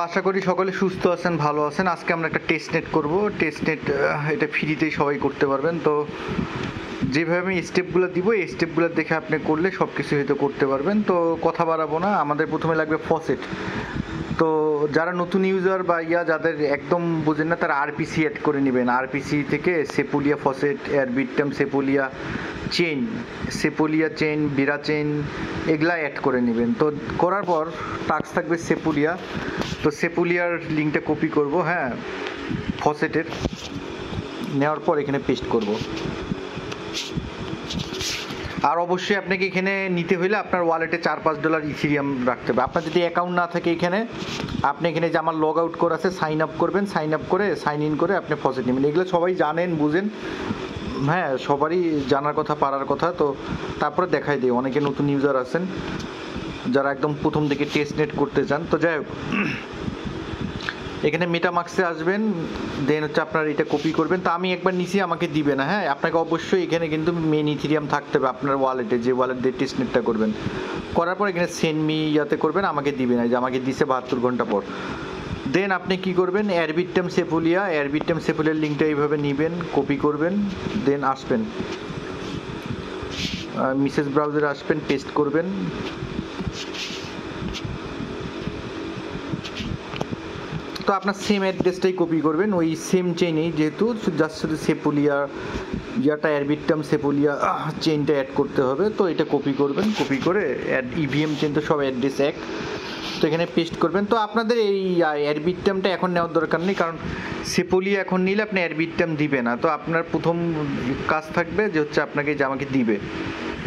আশা করি সকলে সুস্থ আছেন, ভালো আছেন। আজকে আমরা একটা টেস্ট নেট করব। টেস্ট নেট এটা ফ্রিতেই সবাই করতে পারবেন। তো যেভাবে আমি স্টেপগুলো দিব, এই স্টেপগুলো দেখে আপনি করলে সব কিছু হয়তো করতে পারবেন। তো কথা বাড়াবো না, আমাদের প্রথমে লাগবে ফসেট। তো যারা নতুন ইউজার বা যাদের একদম বোঝেন না, তারা আরপিসি অ্যাড করে নেবেন। আরপিসি থেকে সেপুলিয়া ফসেট, এয়ারবিটম সেপুলিয়া চেইন, সেপুলিয়া চেইন, বিরা চেইন এগুলা অ্যাড করে নেবেন। তো করার পর টাস্ক থাকবে সেপুলিয়া। তো সেপুলিয়ার লিঙ্কটা কপি করব, হ্যাঁ, ফসেটের নেওয়ার পর এখানে পেস্ট করব। আর অবশ্যই আপনাকে এখানে নিতে হলে আপনার ওয়ালেটে $4-5 ইথিরিয়াম রাখতে হবে। আপনার যদি অ্যাকাউন্ট না থাকে এখানে, আপনি এখানে যে আমার লগ আউট করা আছে, সাইন আপ করবেন। সাইন আপ করে সাইন ইন করে আপনি ফসেট নেবেন। এগুলো সবাই জানেন, বুঝেন, হ্যাঁ, সবারই জানার কথা, পারার কথা। তো তারপরে দেখাই দিই, অনেকে নতুন ইউজার আছেন যারা একদম প্রথম থেকে টেস্ট নেট করতে চান। তো যাই হোক, এখানে মেটামাক্সে আসবেন, দেন হচ্ছে আপনার এটা কপি করবেন। তো আমি একবার নিচে, আমাকে দিবে না, হ্যাঁ, আপনাকে অবশ্যই এখানে কিন্তু মেন ইথিরিয়াম থাকতে হবে আপনার ওয়ালেটে, যে ওয়ালেট দিয়ে টেস্ট নেটটা করবেন। করার পর এখানে সেন্ড মি ইয়াতে করবেন, আমাকে দিবে না, যে আমাকে দিছে 72 ঘন্টা পর। দেন আপনি কি করবেন, এয়ারবিটম সেপুলিয়ার লিঙ্কটা এইভাবে নেবেন, কপি করবেন, দেন আসবেন মিসেস ব্রাউজারে আসবেন, পেস্ট করবেন। তো আপনার সেম অ্যাড্রেসটাই কপি করবেন, ওই সেম চেইনেই, যেহেতু জাস্ট শুধু সেপুলিয়া ইয়াটা এয়ারবিটম সেপুলিয়া চেইনটা অ্যাড করতে হবে। তো এটা কপি করবেন, কপি করে ইভিএম চেইন তো সব অ্যাড্রেস এক, তো এখানে পেস্ট করবেন। তো আপনাদের এই এয়ারবিটমটা এখন নেওয়ার দরকার নেই, কারণ সেপুলিয়া এখন নিলে আপনি এয়ারবিটম দিবে না। তো আপনার প্রথম কাজ থাকবে যে হচ্ছে আপনাকে যে আমাকে দিবে,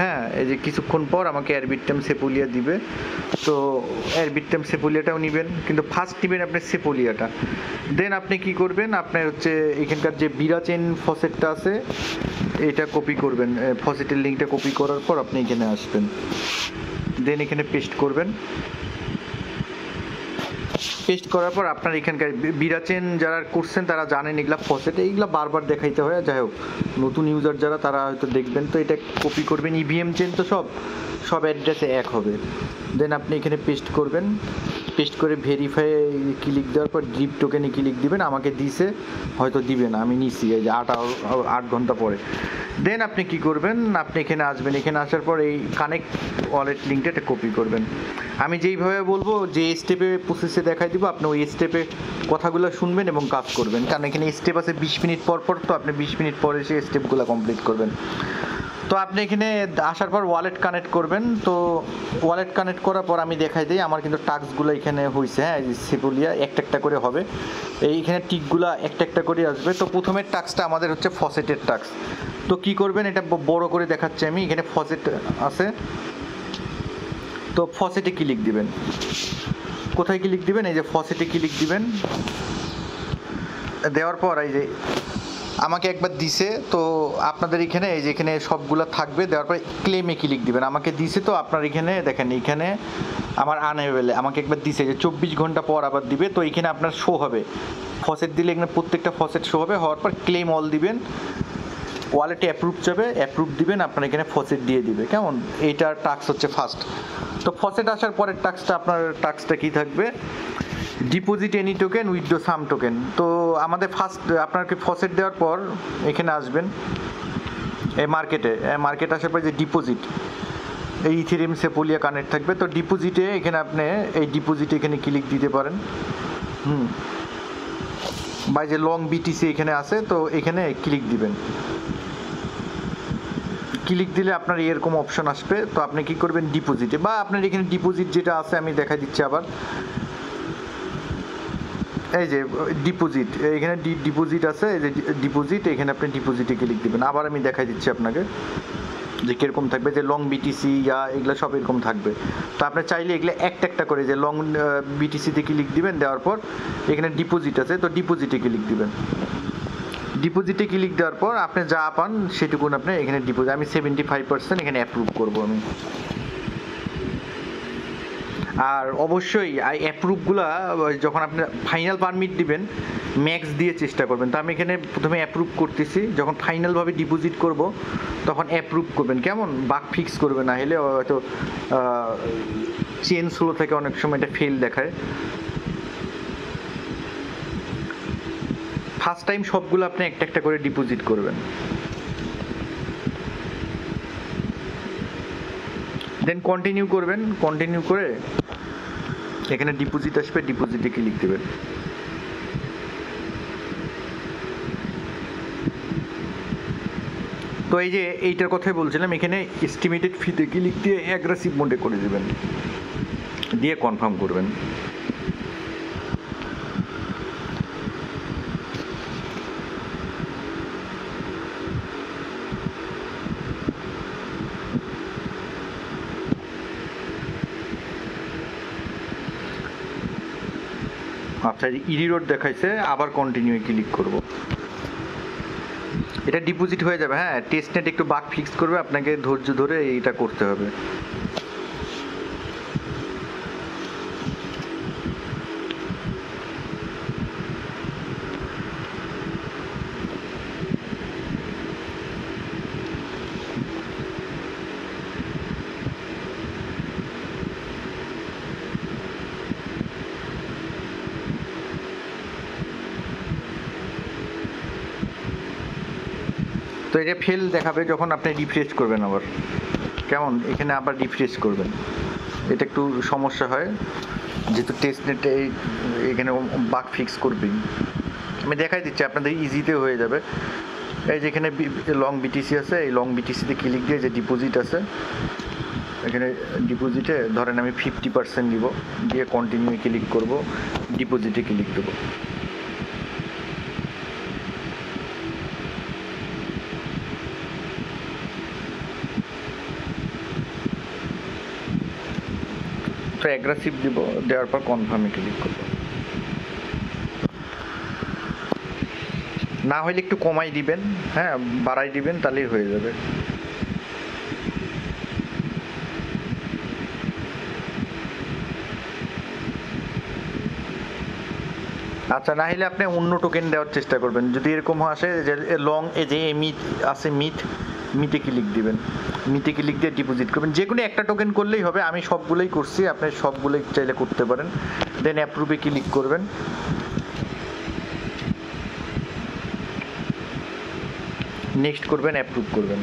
হ্যাঁ, এই যে কিছুক্ষণ পর আমাকে এয়ারবিটম সেপুলিয়া দিবে। তো এয়ারবিটম সেপুলিয়াটাও নেবেন, কিন্তু ফার্স্ট নেবেন আপনি সেপুলিয়াটা। দেন আপনি কি করবেন, আপনার হচ্ছে এখানকার যে বিরা চেন ফসেটটা আছে, এটা কপি করবেন। ফসেটের লিঙ্কটা কপি করার পর আপনি এখানে আসবেন, দেন এখানে পেস্ট করবেন। পেস্ট করার পর আপনার এখানকার বিরা চেন যারা করছেন তারা জানেন এগুলা ফসেট, এইগুলা বারবার দেখাইতে হয়। যাই হোক, নতুন ইউজার যারা, তারা হয়তো দেখবেন। তো এটা কপি করবেন, ইভিএম চেন তো সব অ্যাড্রেসে এক হবে। দেন আপনি এখানে পেস্ট করবেন, পেস্ট করে ভেরিফাই ক্লিক দেওয়ার পর ড্রিপ টোকেনে ক্লিক দিবেন। আমাকে দিছে, হয়তো দিবে না, আমি নিছি এই যে 8 ঘন্টা পরে। দেন আপনি কি করবেন, আপনি এখানে আসবেন। এখানে আসার পর এই কানেক্ট ওয়ালেট লিঙ্কটা এটা কপি করবেন। আমি যেইভাবে বলবো, যে স্টেপে প্রসেসে দেখাই দিব, আপনি ওই স্টেপে কথাগুলো শুনবেন এবং কাজ করবেন। কারণ এখানে স্টেপ আছে 20 মিনিট পর পর, তো আপনি 20 মিনিট পরে সেই স্টেপগুলো কমপ্লিট করবেন। তো আপনি এখানে আসার পর ওয়ালেট কানেক্ট করবেন। তো ওয়ালেট কানেক্ট করার পর আমি দেখাই দিই, আমার কিন্তু টাস্কগুলো এখানে হয়েছে, হ্যাঁ, সেপুলিয়া একটা একটা করে হবে। এইখানে টিকগুলো একটা একটা করে আসবে। তো প্রথমের টাস্কটা আমাদের হচ্ছে ফসেটের টাস্ক। তো কি করবেন, এটা বড় করে দেখাচ্ছি আমি। এখানে ফসেট আছে, তো ফসেটে ক্লিক দিবেন। কোথায় ক্লিক দিবেন, এই যে ফসেটে ক্লিক দিবেন। দেওয়ার পর এই যে আমাকে একবার দিছে, তো আপনাদের এখানে এই যে এখানে সবগুলো থাকবে। দেওয়ার পর ক্লেমে ক্লিক দিবেন। আমাকে দিছে, তো আপনার এখানে দেখেন, এখানে আমার আনএভেলে আমাকে একবার দিছে যে 24 ঘন্টা পর আবার দিবে। তো এখানে আপনার শো হবে, ফসেট দিলে এখানে প্রত্যেকটা ফসেট শো হবে। হওয়ার পর ক্লেম অল দিবেন, ওয়ালেটে অ্যাপ্রুভ যাবে, অ্যাপ্রুভ দিবেন, আপনার এখানে ফসেট দিয়ে দিবে। কেমন, এইটার টাস্ক হচ্ছে ফার্স্ট। তো ফসেট আসার পরের টাস্কটা, আপনার টাস্কটা কী থাকবে, ডিপোজিট এনি টোকেন, উইথড্র সাম টোকেন। তো আমাদের ফার্স্ট আপনাকে ফসেট দেওয়ার পর এখানে আসবেন, এই মার্কেট আসার পর যে ডিপোজিট, এই ইথেরিয়াম সেপুলিয়া কানেক্ট থাকবে। তো ডিপোজিটে এখানে আপনি এই ডিপোজিটে এখানে ক্লিক দিতে পারেন, বা যে লং বিটিসি এখানে আছে, তো এখানে ক্লিক দিবেন। ক্লিক দিলে আপনার এরকম অপশন আসবে। তো আপনি কি করবেন, ডিপোজিটে, বা আপনার এখানে ডিপোজিট যেটা আছে আমি দেখা দিচ্ছি আবার, এই যে ডিপোজিট, এখানে ডিপোজিট আছে, এই যে ডিপোজিট, এখানে আপনি ডিপোজিটে ক্লিক দিবেন। আবার আমি দেখাই দিচ্ছি আপনাকে যে কীরকম থাকবে, যে লং বিটিসি এগুলো সব এরকম থাকবে। তো আপনি চাইলে এগুলো একটা একটা করে, যে লং বিটিসিতে ক্লিক দিবেন, দেওয়ার পর এখানে ডিপোজিট আছে, তো ডিপোজিটে ক্লিক দিবেন। ডিপোজিটে ক্লিক দেওয়ার পর আপনি যা পান সেটুকুন আপনি এখানে ডিপোজিট, আমি 75% এখানে অ্যাপ্রুভ করবো আমি। আর অবশ্যই অ্যাপ্রুভগুলো যখন আপনি ফাইনাল পারমিট দিবেন, ম্যাক্স দিয়ে চেষ্টা করবেন। তো আমি এখানে প্রথমে অ্যাপ্রুভ করতেছি, যখন ফাইনালভাবে ডিপোজিট করব তখন অ্যাপ্রুভ করবেন। কেমন, বাক ফিক্স করবে, না হলে হয়তো চেন স্লো থেকে অনেক সময় এটা ফেল দেখায়। ফার্স্ট টাইম সবগুলো আপনি একটা একটা করে ডিপোজিট করবেন। দেন কন্টিনিউ করবেন, কন্টিনিউ করে এখানে ডিপোজিট আসবে, ডিপোজিটে ক্লিক দেবেন। তো এই যে এইটার কথাই বলছিলাম, এখানে এস্টিমেটেড ফিতে ক্লিক দিয়ে অ্যাগ্রেসিভ মোডে করে দেবেন, দিয়ে কনফার্ম করবেন। আচ্ছা, ইডি রোড দেখাইছে, আবার কন্টিনিউ ক্লিক করব। এটা ডিপোজিট হয়ে যাবে। হ্যাঁ, টেস্ট নেট একটু বাগ ফিক্স করবে, আপনাকে ধৈর্য ধরে এইটা করতে হবে। তো এটা ফেল দেখাবে যখন আপনি রিফ্রেশ করবেন আবার, কেমন, এখানে আবার রিফ্রেশ করবেন। এটা একটু সমস্যা হয় যেহেতু টেস্ট নেটে এখানে বাগ ফিক্স করবেই। আমি দেখাই দিচ্ছি, আপনাদের ইজিতে হয়ে যাবে। এই যেখানে লং বিটিসি আছে, এই লং বিটিসিতে ক্লিক দিয়ে যে ডিপোজিট আছে, এখানে ডিপোজিটে ধরেন আমি 50% দিব, দিয়ে কন্টিনিউ ক্লিক করব, ডিপোজিটে ক্লিক দেবো। তো অ্যাগ্রেসিভ দিব, দেওয়ার পর কনফার্মে ক্লিক করব। না হলে একটু কমাই দিবেন, হ্যাঁ বাড়াই দিবেন, তাহলেই হয়ে যাবে। আচ্ছা, না হলে আপনি অন্য টোকেন দেওয়ার চেষ্টা করবেন। যদি এরকম আসে যে লং, এই যে মিট আছে, মিটে ক্লিক দিবেন, মিটে ক্লিক দিয়ে ডিপোজিট করবেন। যে কোনো একটা টোকেন করলেই হবে, আমি সবগুলোই করছি, আপনি সবগুলোই চাইলে করতে পারেন। দেন অ্যাপ্রুভে ক্লিক করবেন। নেক্সট করবেন, অ্যাপ্রুভ করবেন।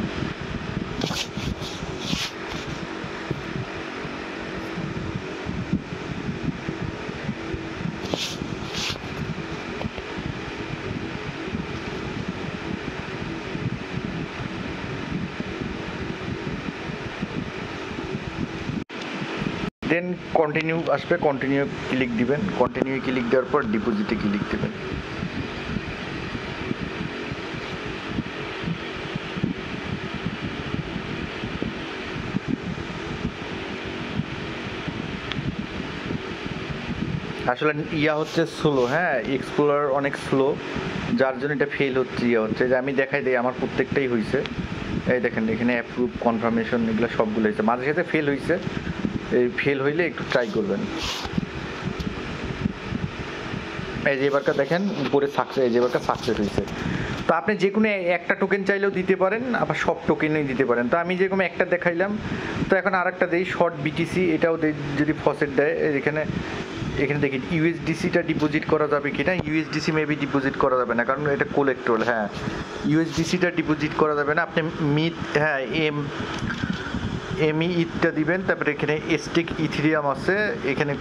দেন কন্টিনিউ আসবে, কন্টিনিউ ক্লিক দিবেন, কন্টিনিউ ক্লিক দেওয়ার পর ডিপোজিটে ক্লিক দেবেন। আসলে ইয়া হচ্ছে স্লো, হ্যাঁ এক্সপ্লোরার অনেক স্লো, যার জন্য এটা ফেল হচ্ছে। ইয়া হচ্ছে যে আমি দেখাই দিই, আমার প্রত্যেকটাই হয়েছে। এই দেখেন এখানে অ্যাপ্রুভ, কনফার্মেশন, এগুলো সবগুলো হয়েছে। মাঝে সাথে ফেল হয়েছে, এই ফেল হইলে একটু ট্রাই করবেন। এই যে এবারটা দেখেন উপরে সাকসেস, এই যে এবারটা সাকসেস হয়েছে। তো আপনি যে কোনো একটা টোকেন চাইলেও দিতে পারেন, আবার সব টোকেনই দিতে পারেন। তো আমি যেরকম একটা দেখাইলাম, তো এখন আরেকটা দেই, শর্ট বিটিসি, এটাও দেই। যদি ফসেট দেয়, এখানে দেখি ইউএসডিসিটা ডিপোজিট করা যাবে কি না। ইউএসডিসি মেবি ডিপোজিট করা যাবে না, কারণ এটা কোলেক্ট্রল। হ্যাঁ, ইউএসডিসিটা ডিপোজিট করা যাবে না। আপনি মিট, হ্যাঁ ইথটা দিবেন, তারপরে এখানে স্টেক ইথেরিয়াম আছে, এখানে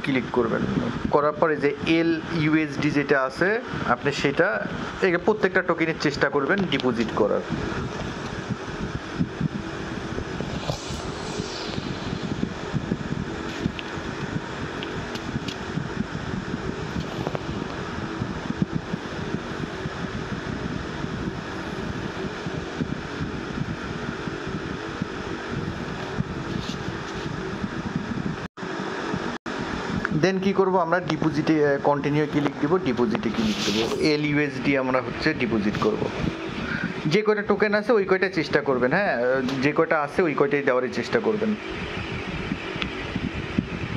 ক্লিক করবেন। করার পরে যে এল ইউএসডি যেটা আছে, আপনি সেটা প্রত্যেকটা টোকেনের চেষ্টা করবেন ডিপোজিট করার। দেন কি করব আমরা, ডিপোজিটে কন্টিনিউ ক্লিক দেবো, ডিপোজিটে ক্লিক দেবো। এল ইউএসডি আমরা হচ্ছে ডিপোজিট করব। যে কয়টা টোকেন আছে ওই কয়টা চেষ্টা করবেন, হ্যাঁ যে কয়টা আছে ওই কয়টাই দেওয়ার চেষ্টা করবেন।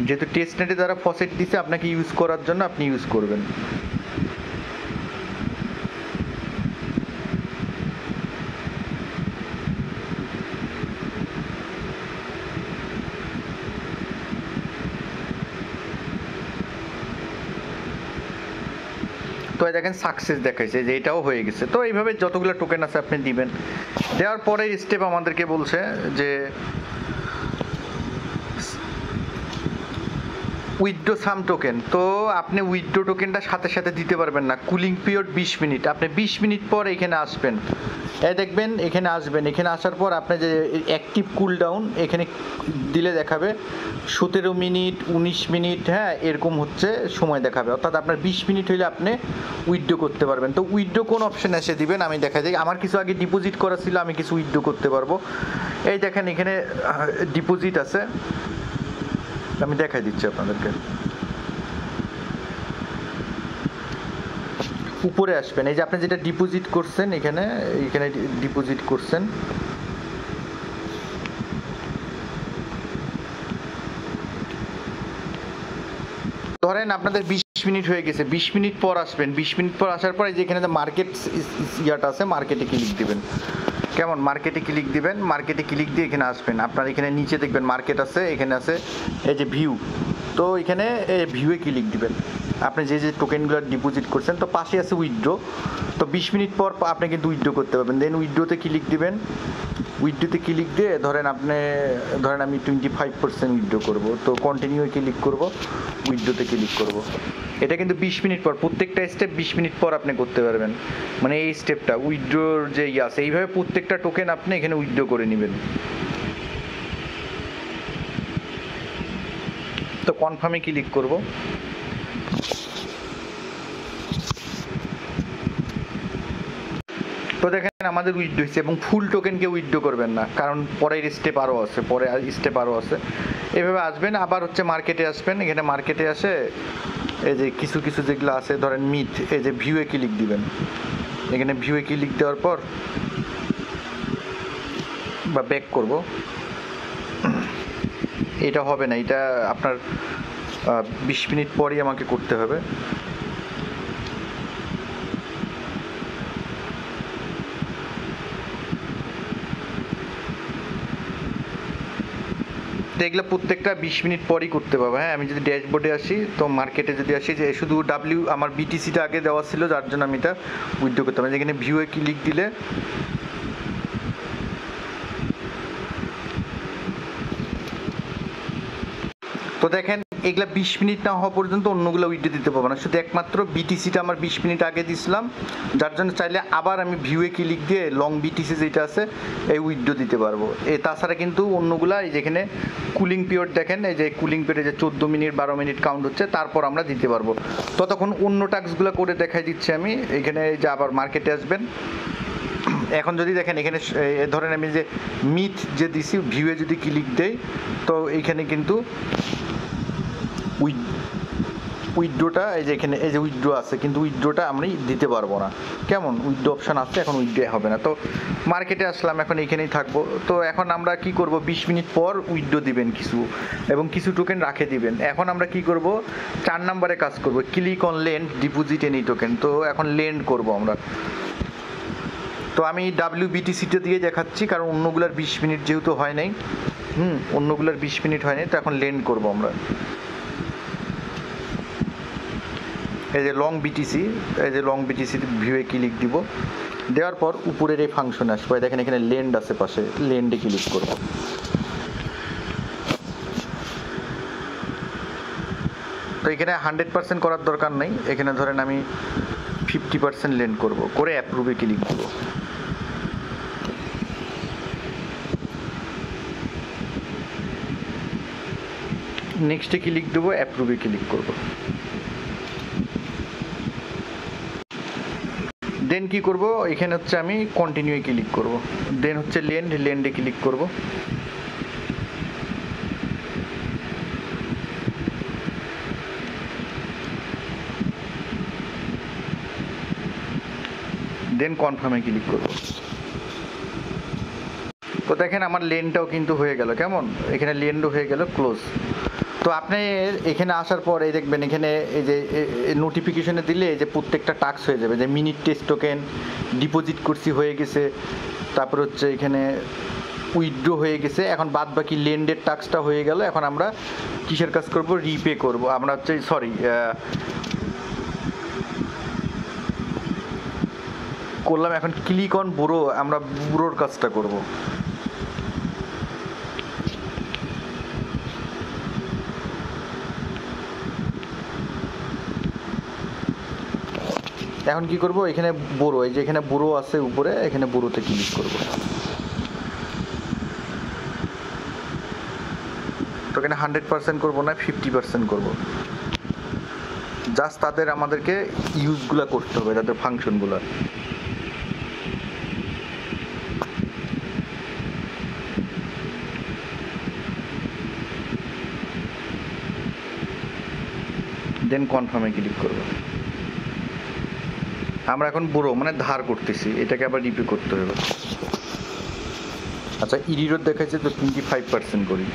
যেহেতু টেস্ট নেটে যারা ফসেট দিছে আপনাকে ইউজ করার জন্য, আপনি ইউজ করবেন। তো তো দেখেন সাকসেস দেখাইছে যে এটাও হয়ে গেছে। তো এইভাবে যতগুলো টোকেন আছে আপনি দিবেন। দেওয়ার পরে স্টেপ আমাদেরকে বলছে যে উইথড্র সাম টোকেন। তো আপনি উইথড্র টোকেনটা সাথে সাথে দিতে পারবেন না, কুলিং পিরিয়ড 20 মিনিট। আপনি 20 মিনিট পর এখানে আসবেন, দেখবেন এখানে আসবেন, এখানে আসার পর আপনি যে অ্যাক্টিভ কুল ডাউন এখানে দিলে দেখাবে 17 মিনিট 19 মিনিট, হ্যাঁ এরকম হচ্ছে সময় দেখাবে। অর্থাৎ আপনার 20 মিনিট হলে আপনি উইথড্র করতে পারবেন। তো উইথড্র কোন অপশানে এসে দিবেন আমি দেখা যায়, আমার কিছু আগে ডিপোজিট করা ছিল, আমি কিছু উইথড্র করতে পারবো। এই দেখেন এখানে ডিপোজিট আছে, আমি দেখাই দিচ্ছি আপনাদেরকে। উপরে আসবেন, এই যে আপনি যেটা ডিপোজিট করছেন এখানে এখানে ডিপোজিট করছেন, ধরেন আপনাদের 20 মিনিট হয়ে গেছে, 20 মিনিট পর আসবেন। 20 মিনিট পর আসার পরে যে এখানে মার্কেট ইয়াটা আছে, মার্কেটে ক্লিক দিবেন। কেমন, মার্কেটে ক্লিক দিবেন, মার্কেটে ক্লিক দিয়ে এখানে আসবেন। আপনার এখানে নিচে দেখবেন মার্কেট আছে, এখানে আছে এই যে ভিউ। তো এখানে ভিউয়ে ক্লিক দিবেন, আপনি যে যে টোকেনগুলো ডিপোজিট করছেন। তো পাশে আছে উইথড্র। তো 20 মিনিট পর আপনি কিন্তু উইথড্র করতে পারবেন। দেন উইথড্রোতে ক্লিক দিবেন। উইথড্রোতে ক্লিক দিয়ে ধরেন আমি 25% উইথড্র করব। তো কন্টিনিউ ক্লিক করব, উইথড্রোতে ক্লিক করব। এটা কিন্তু 20 মিনিট পর, প্রত্যেকটা স্টেপ 20 মিনিট পর আপনি করতে পারবেন। মানে এই স্টেপটা উইথড্রোর যে আছে, এইভাবে প্রত্যেকটা টোকেন আপনি এখানে উইথড্র করে নেবেন। তো কনফার্মে ক্লিক করব। তো দেখেন আমাদের উইথড্র হয়েছে, এবং ফুল টোকেনকে উইথড্র করবেন না, কারণ পরের স্টেপ আরও আছে, এভাবে আসবেন। আবার হচ্ছে মার্কেটে আসবেন, এখানে মার্কেটে আসে এই যে কিছু কিছু যেগুলো আছে ধরেন মিথ, এই যে ভিউয়ে ক্লিক দিবেন। এখানে ভিউয়ে ক্লিক দেওয়ার পর বা ব্যাক করব, এটা হবে না, এটা আপনার 20 মিনিট পরই আমাকে করতে হবে। এগুলো প্রত্যেকটা 20 মিনিট পরই করতে পারবো। হ্যাঁ, আমি যদি ড্যাশবোর্ডে আসি, তো মার্কেটে যদি আসি, যে শুধু আমার বিটিসিটা আগে দেওয়া ছিল, যার জন্য আমি এটা উইথড্র করতে পারি। যেখানে ভিউয়ে ক্লিক দিলে তো দেখেন এগুলা 20 মিনিট না হওয়া পর্যন্ত অন্যগুলো উইথড্র দিতে পারবো না, শুধু একমাত্র বিটিসিটা আমার 20 মিনিট আগে দিছিলাম, যার জন্য চাইলে আবার আমি ভিউয়ে ক্লিক দিয়ে লং বিটিসি যেটা আছে এই উইথড্র দিতে পারবো। তাছাড়া কিন্তু অন্যগুলা এই যেখানে কুলিং পিরিয়ড দেখেন, এই যে কুলিং পিরিয়ডে যে 14 মিনিট 12 মিনিট কাউন্ট হচ্ছে, তারপর আমরা দিতে পারবো। ততক্ষণ অন্য টাস্কগুলো করে দেখাই দিচ্ছি আমি। এখানে যে আবার মার্কেটে আসবেন, এখন যদি দেখেন এখানে ধরেন আমি যে মিথ যে দিছি, ভিউয়ে যদি ক্লিক দেই, তো এইখানে কিন্তু উইথড্রোটা এই যে এখানে এই যে উইথড্রো আছে, কিন্তু উইথড্রোটা আমি দিতে পারবো না। কেমন, উইথড্রো অপশান আছে, এখন উইথড্রো হবে না। তো মার্কেটে আসলাম, এখন এখানেই থাকবো। তো এখন আমরা কি করব, 20 মিনিট পর উইথড্রো দিবেন কিছু, এবং কিছু টোকেন রাখে দিবেন। এখন আমরা কি করব, 4 নম্বরে কাজ করব, click on lend deposit any token. তো এখন লেন্ড করব আমরা। তো আমি WBTCটা দিয়ে দেখাচ্ছি, কারণ অন্যগুলার 20 মিনিট যেহেতু হয় নাই, অন্যগুলার 20 মিনিট হয় নাই, তো এখন লেন্ড করব আমরা। এই যে লং বিটিসি, এই যে লং বিটিসি ভিউয়ে ক্লিক দিব, দেওয়ার পর উপরের এই ফাংশন আসবে, দেখেন এখানে লেন্ড আছে পাশে, লেন্ডে ক্লিক করব। তো এখানে 100% করার দরকার নেই, এখানে ধরেন আমি 50% লেন্ড করব, করে অ্যাপ্রুভে ক্লিক দিব। নেক্সটে ক্লিক দেবো, অ্যাপ্রুভে ক্লিক করব। দেন কি করব, এখানে হচ্ছে আমি কন্টিনিউ ক্লিক করব। দেন হচ্ছে লেন্ডে ক্লিক করব। দেন কনফার্মে ক্লিক করব। তো দেখেন আমার লেনটাও কিন্তু হয়ে গেল। কেমন, এখানে লেনও হয়ে গেল, ক্লোজ। তো আপনি এখানে আসার পর এই দেখবেন এখানে এই যে নোটিফিকেশনে দিলে এই যে প্রত্যেকটা টাস্ক হয়ে যাবে, যে মিনিট টেস্ট টোকেন ডিপোজিট করছি হয়ে গেছে, তারপর হচ্ছে এখানে উইথড্র হয়ে গেছে। এখন বাদ বাকি লেন্ডের টাস্কটা হয়ে গেল। এখন আমরা কিসের কাজ করব, রিপে করব আমরা, হচ্ছে করলাম। এখন ক্লিক অন বুড়ো, আমরা বুড়োর কাজটা করব। এখন কি করব, এখানে বুড়ো, এই যে এখানে বুড়ো আছে উপরে, এখানে বুড়োতে ক্লিক করব। তো এখানে 100% করব না, 50% করব। জাস্ট তাদের আমাদেরকে ইউজগুলো করতে হবে, তাদের ফাংশনগুলো। দেন কনফার্মে ক্লিক করব। আমরা এখন বুড়ো মানে ধার করতেছি, এটাকে আবার রিপে করতে হবে। আচ্ছা, ইরিরোর দেখাচ্ছে তো 25% করি।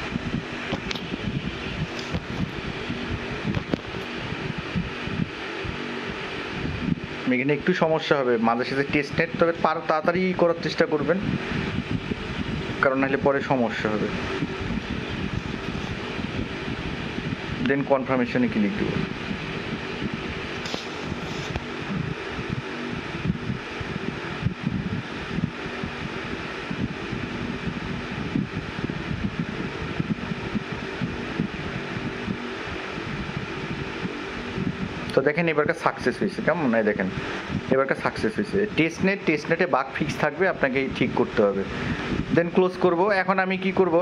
এখানে একটু সমস্যা হবে মাঝে সাথে টেস্ট নেট, তবে তাড়াতাড়ি করার চেষ্টা করবেন, কারণ নাহলে পরে সমস্যা হবে। দেন কনফার্মেশনে ক্লিক দেব। তো দেখেন এবারকার সাকসেস হয়েছে, কেমন? এই দেখেন এবারকার সাকসেস হয়েছে। টেস্ট নেটে বাগ ফিক্স থাকবে, আপনাকে ঠিক করতে হবে। দেন ক্লোজ করব। এখন আমি কি করব,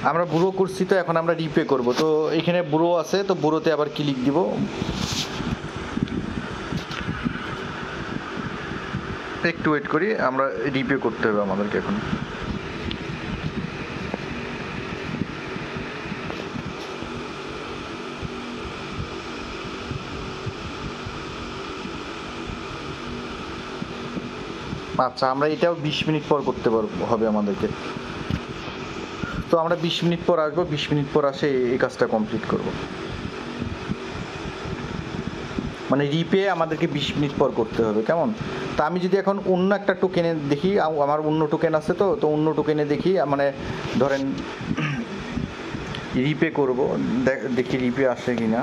আমরা বুড়ো করছি তো এখন আমরা রিপে করব। তো এখানে বুড়ো আছে, তো বুড়োতে আবার ক্লিক দিব। একটু ওয়েট করি, আমরা রিপে করতে হবে আমাদেরকে এখন। আচ্ছা, আমরা এটাও 20 মিনিট পর করতে হবে আমাদেরকে। তো আমরা 20 মিনিট পর আসবো, 20 মিনিট পর আসে এই কাজটা কমপ্লিট করব। মানে রিপে আমাদেরকে 20 মিনিট পর করতে হবে, কেমন? তা আমি যদি এখন অন্য একটা টোকেনে দেখি, আমার অন্য টোকেন আছে, তো অন্য টোকেনে দেখি, মানে ধরেন রিপে করব, দেখি রিপে আসে কিনা।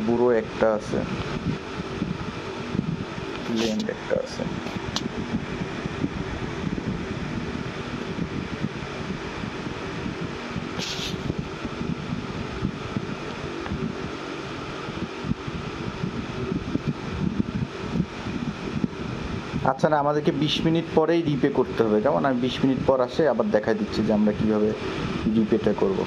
বুড়ো একটা আছে, ল্যান্ড একটা আছে। আচ্ছা, না আমাদেরকে 20 মিনিট পরেই রিপে করতে হবে, কেমন? আমি 20 মিনিট পর আসে আবার দেখাই দিচ্ছি যে আমরা কিভাবে রিপেটা করব।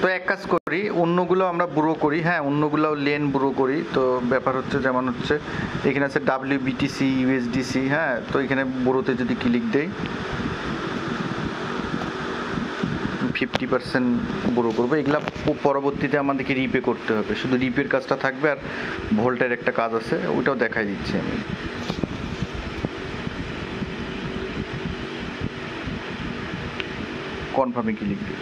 তো এক কাজ করি, অন্যগুলো আমরা বুড়ো করি, হ্যাঁ অন্যগুলো লেন বুড়ো করি। তো ব্যাপার হচ্ছে যেমন হচ্ছে এখানে আছে WBTC, USDC, হ্যাঁ। তো এখানে বুড়োতে যদি ক্লিক দেই, 50% বুড়ো করবো। এগুলা পরবর্তীতে আমাদেরকে রিপে করতে হবে, শুধু রিপের কাজটা থাকবে। আর ভোল্টের একটা কাজ আছে, ওইটাও দেখাই দিচ্ছি আমি। কনফার্মে ক্লিক দিই।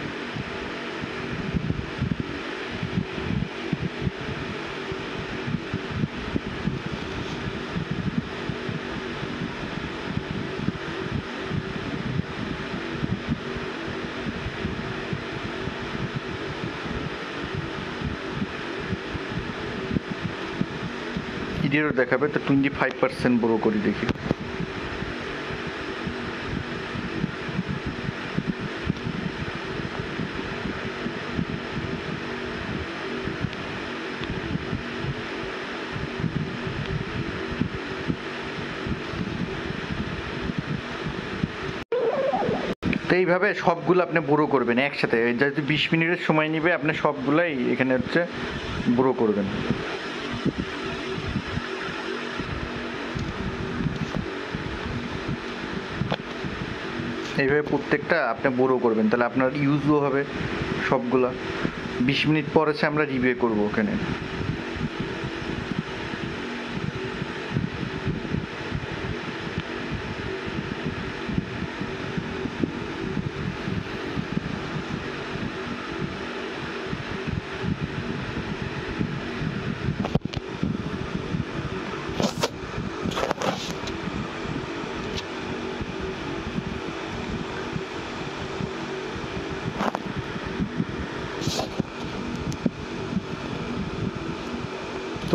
ইডিরও দেখাবে, তো 25% বুড়ো করি দেখি। তো এইভাবে সবগুলো আপনি বুড়ো করবেন একসাথে, যেহেতু 20 মিনিটের সময় নিবে, আপনি সবগুলাই এখানে হচ্ছে বুড়ো করবেন। এইভাবে প্রত্যেকটা আপনি বুড়ো করবেন, তাহলে আপনার ইউজও হবে সবগুলা। 20 মিনিট পর এসে আমরা রিভিউ করবো ওখানে।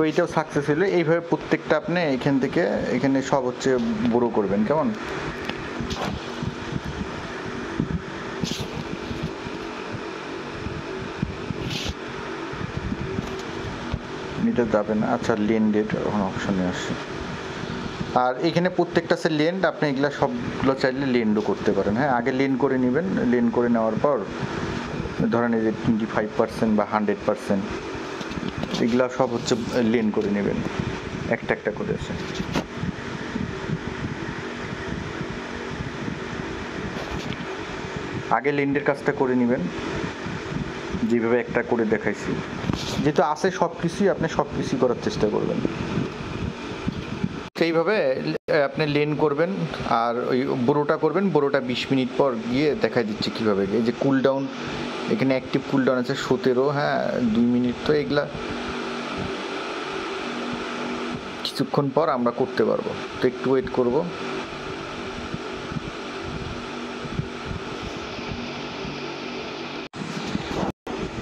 তো এইটাও সাকসেস হলো। এইভাবে প্রত্যেকটা আপনি এখান থেকে এখানে সব হচ্ছে বড় করবেন, কেমন? এটা যাবে না, আচ্ছা লেন্ডের এখন অপশনে আসছে। আর এখানে প্রত্যেকটা আছে লেন্ড, আপনি এগুলা সবগুলো চাইলে লেন্ডও করতে পারেন। হ্যাঁ, আগে লেন্ড করে নেবেন, লেন্ড করে নেওয়ার পর ধরেন এই যে 25% বা 100% এগুলা সব হচ্ছে লেন্ড করে নেবেন একটা একটা করে আছে। আগে লেন্ডের কাজটা করে নেবেন যেভাবে একটা করে দেখাইছি, যেহেতু আছে সব কিছুই আপনি সব কিছুই করার চেষ্টা করবেন। সেইভাবে আপনি লেন করবেন আর ওই বড়োটা করবেন, বড়োটা 20 মিনিট পর গিয়ে দেখাই দিচ্ছি কীভাবে। এই যে কুল ডাউন, এখানে অ্যাক্টিভ কুল ডাউন আছে 17, হ্যাঁ 2 মিনিট। তো এগুলা কিছুক্ষণ পর আমরা করতে পারবো, তো একটু ওয়েট করব।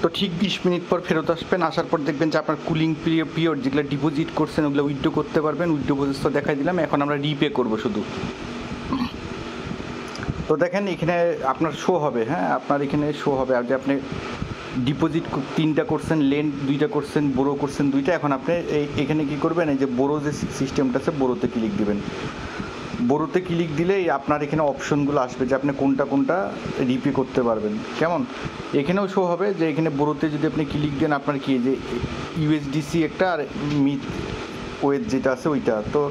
তো ঠিক 20 মিনিট পর ফেরত আসবেন, আসার পর দেখবেন যে আপনার কুলিং পিরিয়ড যেগুলো ডিপোজিট করছেন ওগুলো উইথড্র করতে পারবেন। উইথড্র প্রসেস তো দেখাই দিলাম, এখন আমরা রিপে করব শুধু। তো দেখেন এখানে আপনার শো হবে, হ্যাঁ আপনার এখানে শো হবে। আর যে আপনি ডিপোজিট 3টা করছেন, লেন্ড 2টা করছেন, বোরো করছেন 2টা, এখন আপনি এখানে কি করবেন, এই যে বোরো যে সিস্টেমটা আছে বোরোতে ক্লিক দিবেন। বোরোতে ক্লিক দিলেই আপনার এখানে অপশনগুলো আসবে যে আপনি কোনটা কোনটা রিপে করতে পারবেন, কেমন? এখানেও শো হবে যে এখানে বোরোতে যদি আপনি ক্লিক দেন আপনার কি যে ইউএসডিসি একটা আর মিথ ওয়েট যেটা আছে ওইটা। তো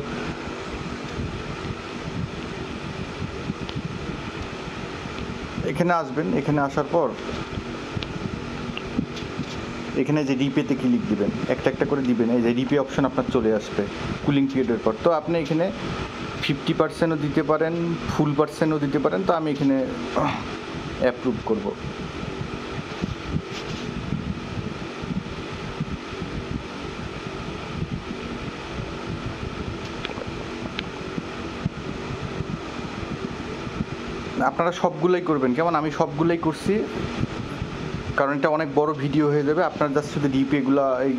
এখানে আসবেন, এখানে আসার পর এখানে যে রিপেতে ক্লিক দিবেন, একটা একটা করে দিবেন। এই যে রিপে অপশন আপনার চলে আসবে কুলিং পিরিয়ডের পর। তো আপনি এখানে 50%ও দিতে পারেন, ফুল পার্সেন্টও দিতে পারেন। তো আমি এখানে অ্যাপ্রুভ করব। আপনারা সবগুলোই করবেন, কেমন? আমি সবগুলোই করছি কারণ এটা অনেক বড় ভিডিও হয়ে যাবে। আপনার জাস্ট শুধু ডিপেগুলো এই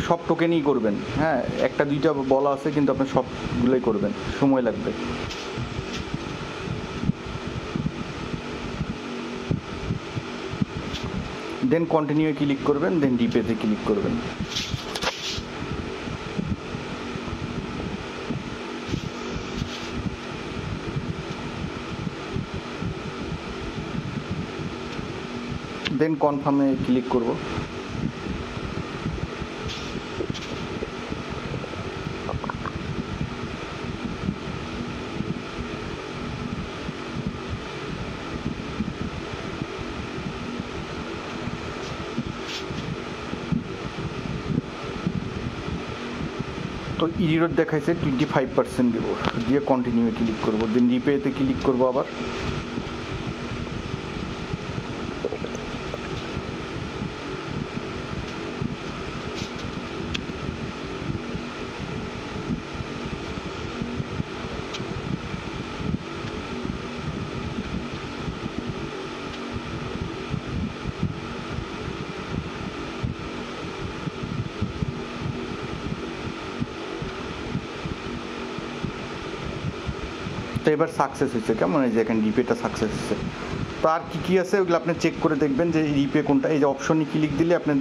সব টোকেনই করবেন, হ্যাঁ 1-2টা বলা আছে কিন্তু আপনি সবগুলোই করবেন, সময় লাগবে। দেন কন্টিনিউ ক্লিক করবেন, দেন ডিপেতে ক্লিক করবেন। দেন কনফার্মে ক্লিক করব। তো ইরিরোড দেখাইছে 25% দেব, দিয়ে কন্টিনিউ ক্লিক করব, দেন রিপেতে ক্লিক করব আবার। তো এবার সাকসেস হয়েছে, কেমন? এই যে এখানে রিপেটা সাকসেস হচ্ছে। তো আর কী কী আছে ওগুলো আপনি চেক করে দেখবেন যে রিপে কোনটা। এই যে অপশনে ক্লিক দিলে আপনার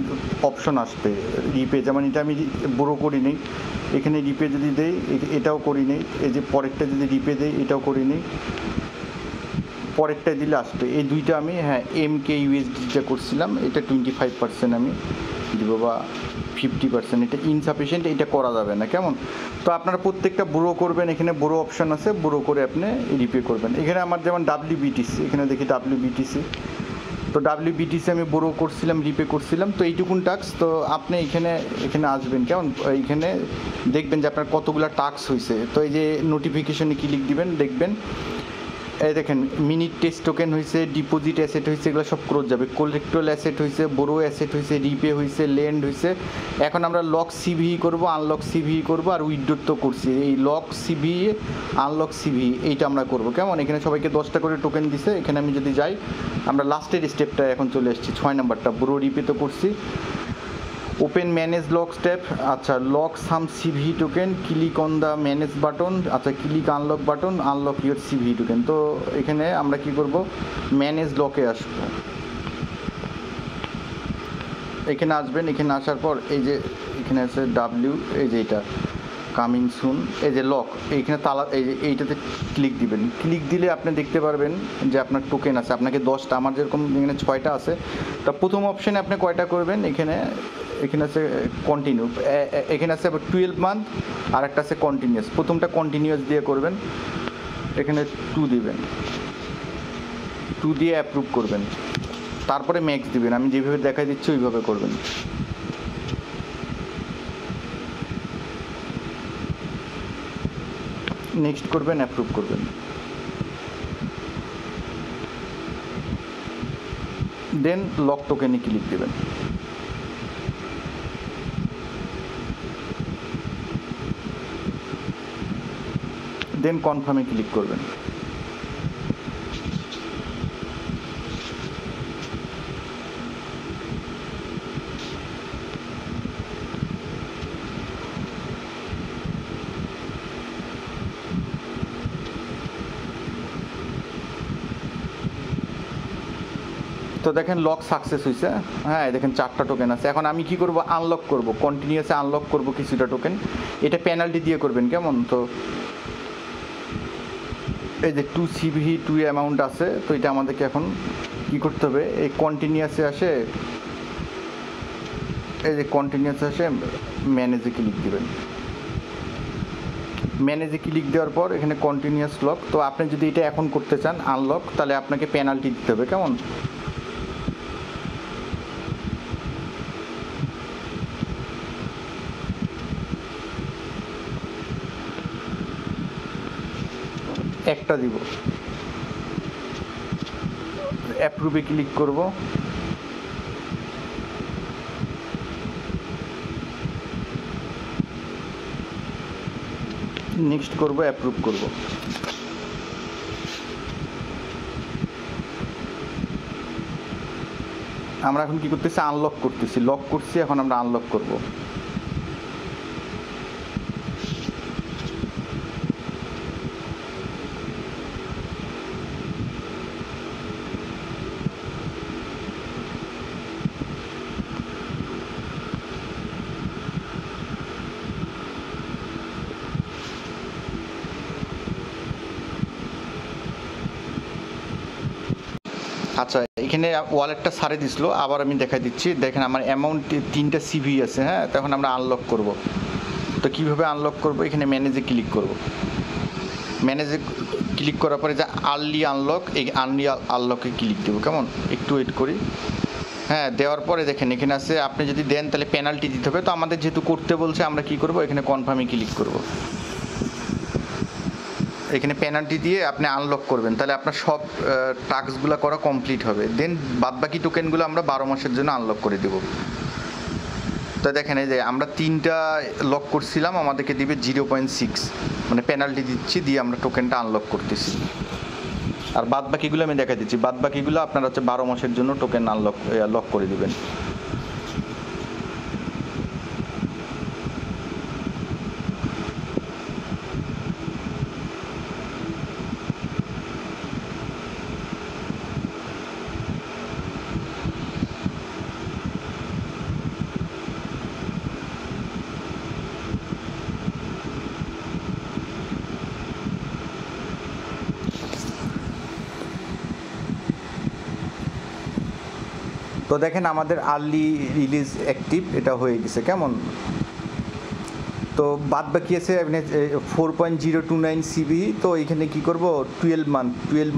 অপশন আসবে রিপে, যেমন এটা আমি বড়ো করি নেই, এখানে রিপে যদি দেই এটাও করি নেই, এই যে পরেরটা যদি রিপে দেই এটাও করি নেই, পরেরটায় দিলে আসবে। এই দুইটা আমি হ্যাঁ MK USDটা করছিলাম, এটা 25% আমি দিব বা 50%, এটা ইনসাফিসিয়েন্ট, এটা করা যাবে না, কেমন? তো আপনারা প্রত্যেকটা বুড়ো করবেন, এখানে বুড়ো অপশান আছে, বুড়ো করে আপনি রিপে করবেন। এখানে আমার যেমন WBTC, এখানে দেখি WBTC, তো WBTC আমি বুড়ো করছিলাম, রিপে করছিলাম। তো এইটুকুন টাস্ক। তো আপনি এখানে আসবেন, কেমন? এইখানে দেখবেন যে আপনার কতগুলো টাস্ক হয়েছে। তো এই যে নোটিফিকেশনে ক্লিক দিবেন, দেখবেন এই দেখেন মিনিট টেস্ট টোকেন হয়েছে, ডিপোজিট অ্যাসেট হয়েছে, এগুলো সব ক্রোজ যাবে। কোলেক্ট্রাল অ্যাসেট হয়েছে, বড়ো অ্যাসেট হয়েছে, রিপে হয়েছে, লেন্ড হয়েছে। এখন আমরা লক সিভিই করব, আনলক সিভিই করব, আর উইথড্র তো করছি। এই লক সিভি, আনলক সিভি এইটা আমরা করব, কেমন? এখানে সবাইকে 10টা করে টোকেন দিছে। এখানে আমি যদি যাই, আমরা লাস্টের স্টেপটা এখন চলে এসেছি, 6 নাম্বারটা বুড়ো রিপে তো করছি। ওপেন ম্যানেজ লক স্টেপ, আচ্ছা lock some CV token, click on the manage button, আচ্ছা click unlock button, unlock your CV token. তো এখানে আমরা কি করব, ম্যানেজ লকে আসবো, এখানে আসবেন। এখানে আসার পর এই যে এখানে আছে ডাব্লিউ, এই যে এটা কামিং সুন, এই যে লক, এইখানে তালা, এই যে এইটাতে ক্লিক দিবেন। ক্লিক দিলে আপনি দেখতে পারবেন যে আপনার টোকেন আছে, আপনাকে 10টা, আমার যেরকম এখানে 6টা আছে। তা প্রথম অপশানে আপনি কয়টা করবেন, এখানে এখানে আছে কন্টিনিউ, এখানে আছে আবার 12 মান্থ, আর একটা আছে কন্টিনিউয়াস। প্রথমটা কন্টিনিউয়াস দিয়ে করবেন, এখানে 2 দিবেন, 2 দিয়ে অ্যাপ্রুভ করবেন, তারপরে ম্যাক্স দিবেন। আমি যেভাবে দেখাই দিচ্ছি ওইভাবে করবেন। নেক্সট করবেন, অ্যাপ্রুভ করবেন, দেন লক টোকেনে ক্লিক দেবেন। দেন কনফার্মে ক্লিক করবেন। তো দেখেন লক সাকসেস হয়েছে, হ্যাঁ দেখেন 4টা টোকেন আছে। এখন আমি কি করব, আনলক করব, কন্টিনিউয়াসে আনলক করব কিছুটা টোকেন। এটা পেনাল্টি দিয়ে করবেন, কেমন? তো এই যে 2 সিভি 2 অ্যামাউন্ট আছে, তো এটা আমাদেরকে এখন কি করতে হবে, এই কন্টিনিউয়াসে আসে, এই যে কন্টিনিউয়াসে আসে ম্যানেজে ক্লিক দিবেন। ম্যানেজে ক্লিক দেওয়ার পর এখানে কন্টিনিউয়াস লক। তো আপনি যদি এটা এখন করতে চান আনলক, তাহলে আপনাকে পেনাল্টি দিতে হবে, কেমন? একটা দিব, অ্যাপ্রুভে ক্লিক করব, নেক্সট করব, অ্যাপ্রুভ করব। আমরা এখন কি করতেছি, আনলক করতেছি, লক করছি, এখন আমরা আনলক করব। আচ্ছা এখানে ওয়ালেটটা সারে দিছিল, আবার আমি দেখাই দিচ্ছি। দেখেন আমার অ্যামাউন্ট 3টা সিভি আছে, হ্যাঁ। তখন আমরা আনলক করব। তো কীভাবে আনলক করব, এখানে ম্যানেজে ক্লিক করব। ম্যানেজে ক্লিক করার পরে যে আর্লি আনলক, এই আর্লি আনলকে ক্লিক দেবো, কেমন? একটু ওয়েট করি, হ্যাঁ। দেওয়ার পরে দেখেন এখানে আছে, আপনি যদি দেন তাহলে পেনাল্টি দিতে হবে। তো আমাদের যেহেতু করতে বলছে, আমরা কি করব, এখানে কনফার্মে ক্লিক করব। এখানে পেনাল্টি দিয়ে আপনি আনলক করবেন, তাহলে আপনার সব টাস্কগুলো করা কমপ্লিট হবে। দেন বাদবাকি টোকেনগুলো আমরা 12 মাসের জন্য আনলক করে দেব। তো দেখেন এই যে আমরা 3টা লক করছিলাম, আমাদেরকে দিবে 0.6, মানে পেনাল্টি দিচ্ছি, দিয়ে আমরা টোকেনটা আনলক করতেছি। আর বাদবাকিগুলো আমি দেখা দিচ্ছি, বাদবাকিগুলো আপনারা হচ্ছে 12 মাসের জন্য টোকেন আনলক লক করে দিবেন। তো দেখেন আমাদের আর্লি রিলিজ অ্যাক্টিভ এটা হয়ে গেছে, কেমন? তো বাদ বাকি আছে 4.029 সিবি। তো এখানে কি করব, 12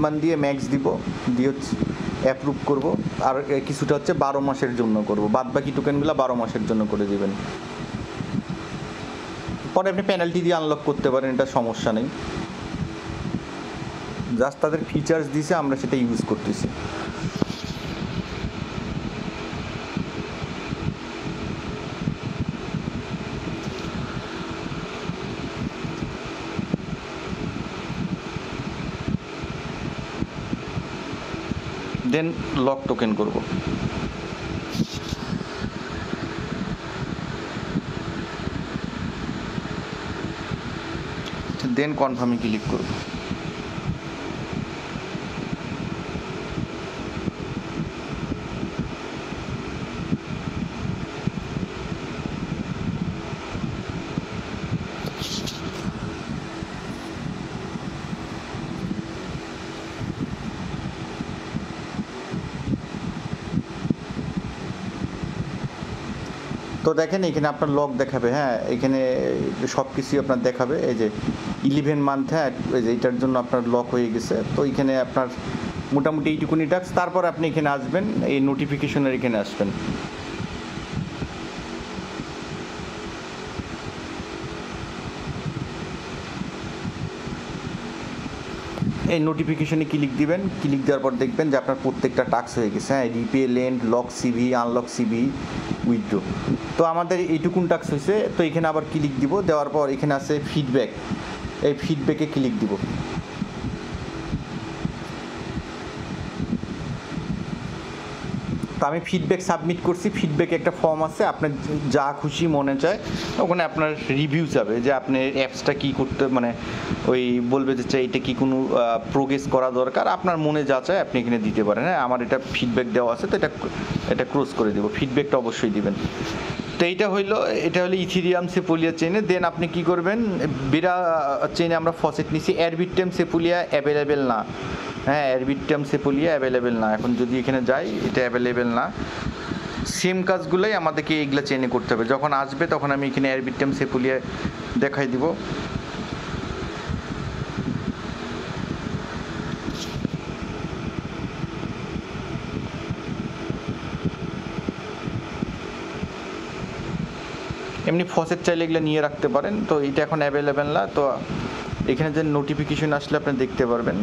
মান্থ দিয়ে ম্যাক্স দিব, দিয়ে হচ্ছে অ্যাপ্রুভ করব। আর কিছুটা হচ্ছে 12 মাসের জন্য করব, বাদ বাকি টোকেনগুলো 12 মাসের জন্য করে দিবেন। পরে আপনি পেনাল্টি দিয়ে আনলক করতে পারেন, এটা সমস্যা নেই। জাস্ট তাদের ফিচার্স দিয়েছে, আমরা সেটা ইউজ করতেছি। দেন লক টোকেন করব। দেন কনফার্মে ক্লিক করব। তো দেখেন এখানে আপনার লগ দেখাবে, হ্যাঁ এখানে সব কিছুই আপনার দেখাবে। এই যে 11 মান্থ, হ্যাঁ এই যে এটার জন্য আপনার লক হয়ে গেছে। তো এখানে আপনার মোটামুটি এইটুকুনি টাস্ক। তারপর আপনি এখানে আসবেন, এই নোটিফিকেশনের এখানে আসবেন। এই নোটিফিকেশনে ক্লিক দিবেন। ক্লিক দেওয়ার পর দেখবেন যে আপনার প্রত্যেকটা টাস্ক হয়ে গেছে, হ্যাঁ repay, lend, lock CV, unlock CV, withdraw. তো আমাদের এইটুকুন টাস্ক হয়েছে। তো এখানে আবার ক্লিক দিব, দেওয়ার পর এখানে আছে ফিডব্যাক, এই ফিডব্যাকে ক্লিক দিব। তো আমি ফিডব্যাক সাবমিট করছি। ফিডব্যাকে একটা ফর্ম আছে, আপনার যা খুশি মনে চায় ওখানে আপনার রিভিউ যাবে, যে আপনি অ্যাপসটা কী করতে, মানে ওই বলবে যে চাই এটা কি কোনো প্রোগ্রেস করা দরকার, আপনার মনে যা চায় আপনি এখানে দিতে পারেন। হ্যাঁ আমার এটা ফিডব্যাক দেওয়া আছে, তো এটা ক্লোজ করে দেবো। ফিডব্যাকটা অবশ্যই দিবেন। তো এটা হলো ইথিরিয়াম সেপুলিয়া চেনে। দেন আপনি কি করবেন, বিরা চেনে আমরা ফসেট নিছি, অ্যারবিট্রাম সেপুলিয়া অ্যাভেলেবেল না, হ্যাঁ অ্যারবিট্রাম সেপুলিয়া অ্যাভেলেবেল না। এখন যদি এখানে যাই, এটা অ্যাভেলেবেল না। সেম কাজগুলোই আমাদেরকে এইগুলো চেনে করতে হবে। যখন আসবে তখন আমি এখানে অ্যারবিট্রাম সেপুলিয়া দেখাই দিব। এমনি ফসেট চাইলে এগুলো নিয়ে রাখতে পারেন। তো এটা এখন অ্যাভেলেবেল না। তো এখানে যে নোটিফিকেশন আসলে আপনি দেখতে পারবেন।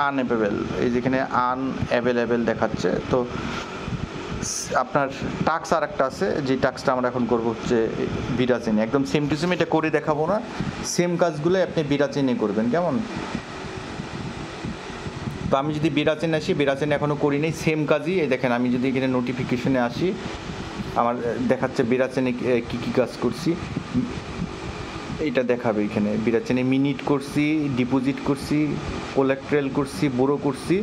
আনঅ্যাভেলেবেল, এই যেখানে আনঅ্যাভেলেবেল দেখাচ্ছে। তো আপনার টাস্ক আর একটা আছে, যে টাস্কটা আমরা এখন করবো হচ্ছে বিরাচেনে। একদম সেম টু সেম, এটা করে দেখাবো না, সেম কাজগুলোই আপনি বিরাচেনে করবেন। কেমন? তো আমি যদি বিরাচেন আসি, বিরাচেন এখনও করি নাই, সেম কাজই। এই দেখেন আমি যদি এখানে নোটিফিকেশনে আসি, আমার দেখাচ্ছে বিরাচেনে কী কী কাজ করছি, এইটা দেখাবে এখানে। বিরাচেনে মিনিট করছি, ডিপোজিট করছি, কোলাট্রাল করছি, বোরো করছি,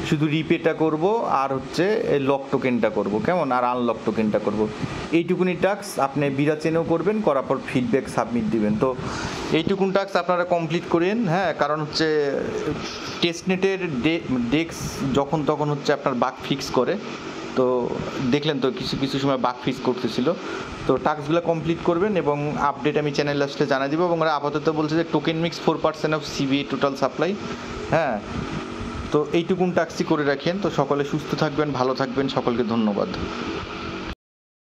শুধু রিপেটা করব আর হচ্ছে লক টোকেনটা করব, কেমন, আর আনলক টোকেনটা করব। এইটুকুনি টাস্ক আপনি বিরাচেনেও করবেন, করার পর ফিডব্যাক সাবমিট দিবেন। তো এইটুকুন টাস্ক আপনারা কমপ্লিট করেন, হ্যাঁ কারণ হচ্ছে টেস্টনেটের ডেস্ক যখন তখন হচ্ছে আপনার বাগ ফিক্স করে। তো দেখলেন তো কিছু কিছু সময় বাগ ফিক্স করতেছিল। তো টাস্কগুলো কমপ্লিট করবেন এবং আপডেট আমি চ্যানেল আসলে জানাই দিব। এবং ওরা আপাতত বলছে যে token mix 4% of CB total supply, হ্যাঁ। তো এইটুকুন টাস্কই করে রাখেন। তো সকলে সুস্থ থাকবেন, ভালো থাকবেন, সকলকে ধন্যবাদ।